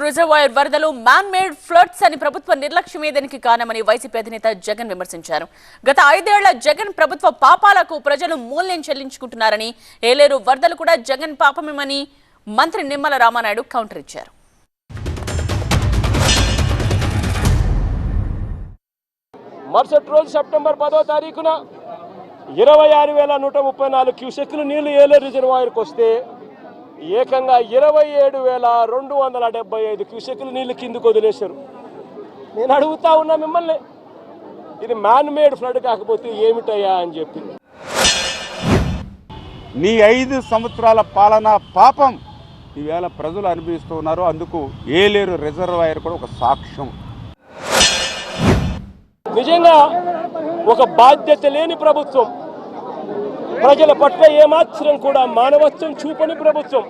Reservoir వరదలు man made floods అని ప్రభుత్వ నిర్లక్ష్యమే దీనికి కారణమని వైసీపీ అధినేత జగన్ విమర్శించారు. గత 5 ఏళ్ల జగన్ ప్రభుత్వ పాపాలకు ప్రజలు మూల్యం చెల్లించుకుంటున్నారని, ఏలేరు వరదలు కూడా జగన్ పాపమేమని మంత్రి నిమ్మల రామానాయుడు కౌంటర్ ఇచ్చారు. మరుసటి రోజు సెప్టెంబర్ 10వ తారీఖున 26,134 క్యూసెక్కులు నీళ్లు ఏలేరు రిజర్వాయర్కి వస్తే ఏకంగా 27,275 క్యూసెక్కులు నీళ్లు కిందకు వదిలేశారు. నేను అడుగుతా ఉన్నా మిమ్మల్ని, ఇది మ్యాన్ మేడ్ ఫ్లడ్ కాకపోతే ఏమిటయ్యా అని చెప్పి. నీ 5 సంవత్సరాల పాలన పాపం ఈవేళ ప్రజలు అనుభవిస్తున్నారు. అందుకు ఏలేరు రిజర్వాయర్ కూడా ఒక సాక్ష్యం. నిజంగా ఒక బాధ్యత లేని ప్రభుత్వం, ప్రజల పట్ల ఏమాత్రం కూడా మానవత్వం చూపని ప్రభుత్వం,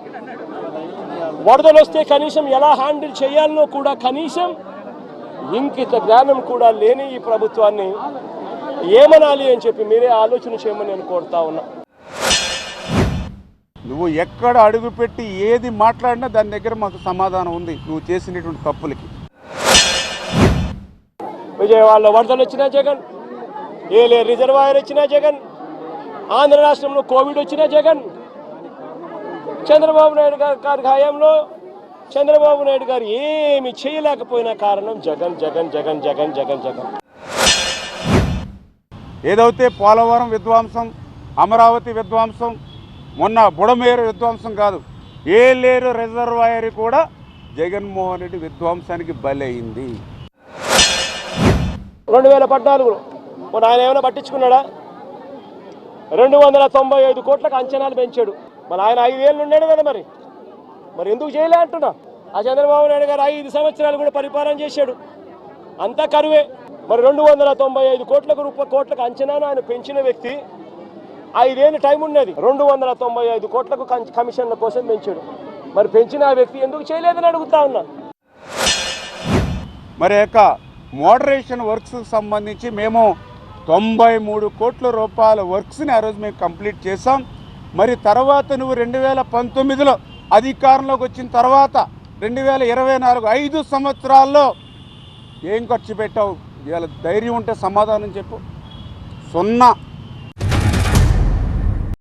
వరదలు వస్తే కనీసం ఎలా హ్యాండిల్ చేయాలనో కూడా కనీసం ఇంకిత జ్ఞానం కూడా లేని ఈ ప్రభుత్వాన్ని ఏమనాలి అని చెప్పి మీరే ఆలోచన చేయమని నేను కోరుతా ఉన్నా. నువ్వు ఎక్కడ అడుగుపెట్టి ఏది మాట్లాడినా దాని దగ్గర మాకు సమాధానం ఉంది, నువ్వు చేసినటువంటి తప్పులకి. విజయవాడలో వరదలు వచ్చినా జగన్, ఏలేరు రిజర్వాయర్ వచ్చినా జగన్, ఆంధ్ర రాష్ట్రంలో కోవిడ్ వచ్చినా జగన్, చంద్రబాబు నాయుడు గారి హయాంలో చంద్రబాబు నాయుడు గారు ఏమి చేయలేకపోయినా కారణం జగన్ జగన్ జగన్ జగన్ జగన్ జగన్. ఏదైతే పోలవరం విధ్వంసం, అమరావతి విధ్వంసం, మొన్న బుడమేరు విధ్వంసం కాదు, ఏలేరు రిజర్వాయర్ కూడా జగన్మోహన్ రెడ్డి విధ్వంసానికి బలైంది. 2014లో మన ఆయన ఏమైనా పట్టించుకున్నాడా? 295 కోట్లకు అంచనాలు పెంచాడు. మన ఆయన 5 ఏళ్ళు ఉన్నాడు కదా, మరి ఎందుకు చేయలే అంటున్నా. ఆ చంద్రబాబు నాయుడు గారు 5 సంవత్సరాలు కూడా పరిపాలన చేశాడు, అంతా కరువే. మరి 295 కోట్లకు అంచనాను ఆయన పెంచిన వ్యక్తి 5 ఏళ్ళు టైం ఉన్నది. 295 కోట్లకు కమిషన్ల కోసం పెంచాడు. మరి పెంచిన ఆ వ్యక్తి ఎందుకు చేయలేదని అడుగుతా ఉన్నా. మరి యొక్క మోడరేషన్ వర్క్స్కి సంబంధించి మేము 93 కోట్ల రూపాయల వర్క్స్ని ఆ రోజు మేము కంప్లీట్ చేసాం. మరి తర్వాత నువ్వు 2019లో అధికారంలోకి వచ్చిన తర్వాత 2024 5 సంవత్సరాల్లో ఏం ఖర్చు పెట్టావు? ఇవాళ ధైర్యం ఉంటే సమాధానం చెప్పు. 0.